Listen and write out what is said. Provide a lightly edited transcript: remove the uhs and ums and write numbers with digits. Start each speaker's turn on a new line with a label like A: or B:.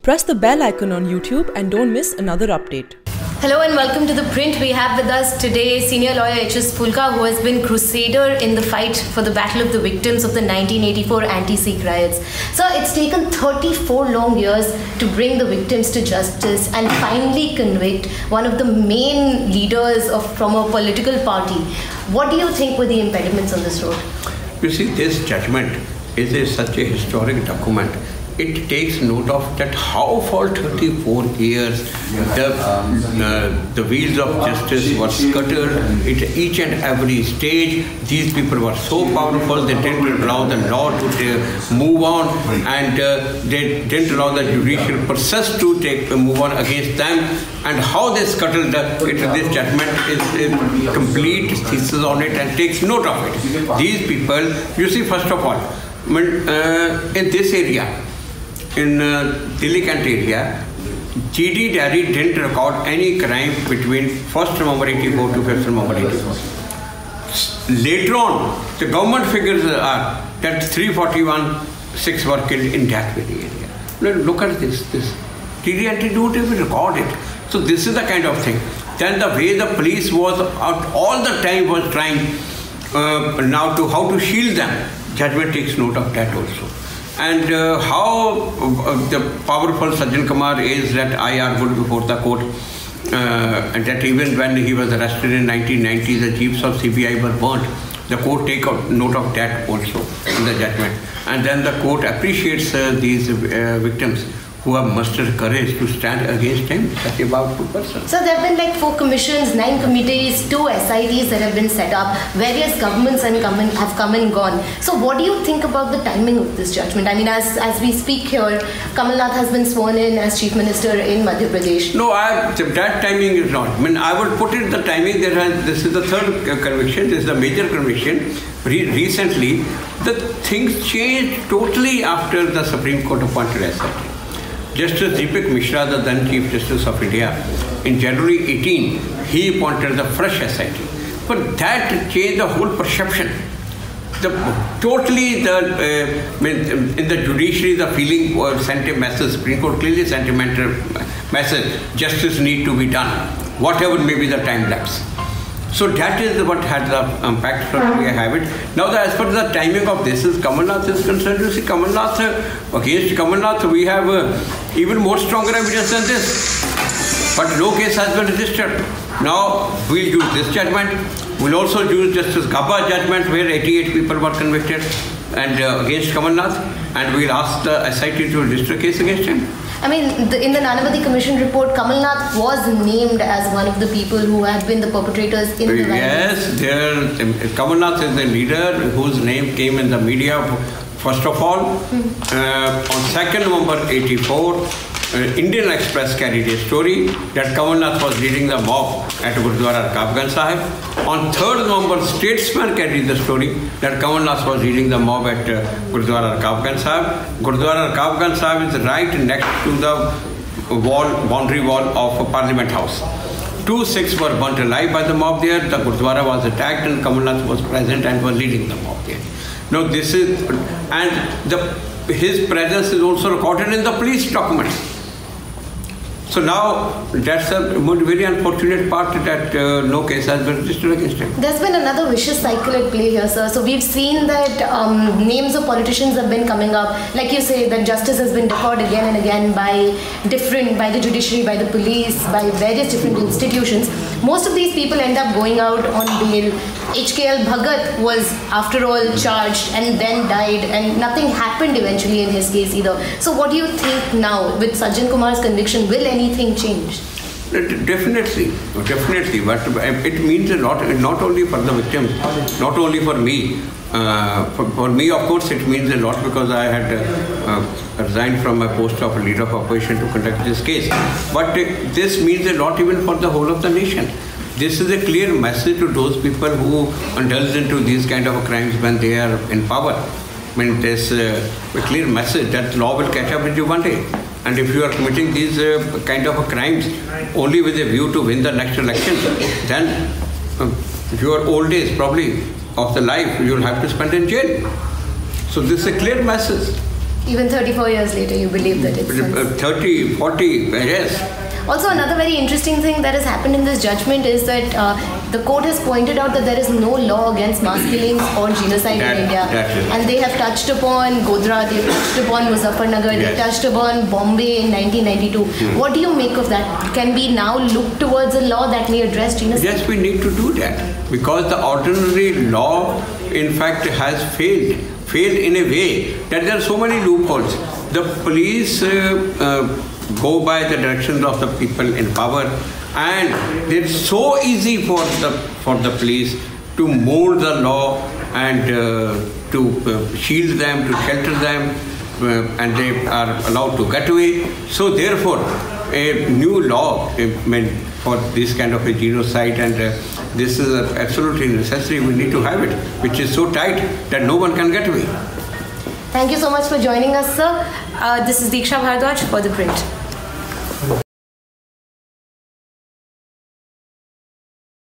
A: Press the bell icon on YouTube and don't miss another update.
B: Hello and welcome to The Print. We have with us today senior lawyer H.S. Phoolka, who has been crusader in the fight for the battle of the victims of the 1984 anti-Sikh riots. So it's taken 34 long years to bring the victims to justice and finally convict one of the main leaders from a political party. What do you think were the impediments on this road?
C: You see, this judgment is such a historic document. It takes note of that how for 34 years the wheels of justice were scattered at each and every stage. These people were so powerful, they didn't allow the law to move on, and they didn't allow the judicial process to move on against them. And how they scuttled this judgment is complete thesis on it and takes note of it. These people, you see, first of all, in this area, in Delhi Kent area, GD Diary didn't record any crime between 1st November 84 to 5th November 84. Later on, the government figures are that 341 Sikhs were killed in that very area. Look at this. GD Diary don't even record it. So this is the kind of thing. Then the way the police was out all the time was trying now to how to shield them. Judgment takes note of that also. And how the powerful Sajjan Kumar is that I argued before the court and that even when he was arrested in 1990, the chiefs of CBI were burnt. The court take note of that also in the judgment. And then the court appreciates these victims who have mustered courage to stand against him, such a powerful person.
B: So there have been like 4 commissions, 9 committees, 2 SITs that have been set up. Various governments have come and gone. So what do you think about the timing of this judgment? I mean, as we speak here, Kamal Nath has been sworn in as Chief Minister in Madhya Pradesh.
C: No, that timing is not. I mean, I would put it the timing. This is the third conviction. This is the major conviction. Recently, the things changed totally after the Supreme Court appointed SIT. Justice Deepak Mishra, the then Chief Justice of India, in January 18, he appointed the fresh SIT. But that changed the whole perception. In the judiciary, the feeling was sent a message, Supreme Court clearly sent a message, justice need to be done, whatever may be the time lapse. So that is what had the impact, so we have it. Now, as far as the timing of this is Kamal Nath is concerned, you see, Kamal Nath, against Kamal Nath, we have even more stronger evidence than this. But no case has been registered. Now, we'll use this judgment. We'll also use Justice Gabba's judgment where 88 people were convicted and against Kamal Nath, and we'll ask the SIT to register a case against him.
B: I mean, in the Nanavati Commission report, Kamal Nath was named as one of the people who had been the perpetrators in the violence.
C: Yes, Kamal Nath is the leader whose name came in the media. First of all, on 2nd November 84, Indian Express carried a story that Kamal Nath was leading the mob at Gurdwara Rakabganj Sahib. On 3rd November, Statesman carried the story that Kamal Nath was leading the mob at Gurdwara Rakabganj Sahib. Gurdwara Rakabganj Sahib is right next to the boundary wall of Parliament House. 2 Sikhs were burnt alive by the mob there. The Gurdwara was attacked and Kamal Nath was present and was leading the mob there. Now this is, and his presence is also recorded in the police documents. So now, that's a very unfortunate part that no case has been registered against him.
B: There's been another vicious cycle at play here, sir. So we've seen that names of politicians have been coming up. Like you say, that justice has been deferred again and again by the judiciary, by the police, by various different institutions. Most of these people end up going out on bail. HKL Bhagat was, after all, charged and then died, and nothing happened eventually in his case either. So what do you think now, with Sajjan Kumar's conviction, will anything change?
C: Definitely. But it means a lot, not only for the victims, not only for me. For me, of course, it means a lot because I had resigned from my post of leader of opposition to conduct this case. But this means a lot even for the whole of the nation. This is a clear message to those people who indulge into these kind of crimes when they are in power. I mean, there's a clear message that law will catch up with you one day. And if you are committing these kind of crimes only with a view to win the next election, then your old days probably of the life you'll have to spend in jail. So this is a clear message.
B: Even 34 years later, you believe that it's
C: 30, 40, yes.
B: Also, another very interesting thing that has happened in this judgment is that the court has pointed out that there is no law against mass killings or genocide in India. And they have touched upon Godhra, they have touched upon Muzaffarnagar, they touched upon Bombay in 1992. What do you make of that? Can we now look towards a law that may address genocide?
C: Yes, we need to do that. Because the ordinary law, in fact, has failed in a way that there are so many loopholes. The police go by the directions of the people in power, and it's so easy for the police to mold the law and to shield them, to shelter them, and they are allowed to get away. So therefore, a new law meant for this kind of a genocide, and this is absolutely necessary. We need to have it, which is so tight that no one can get away.
B: Thank you so much for joining us, sir. This is Diksha Bhardwaj for ThePrint.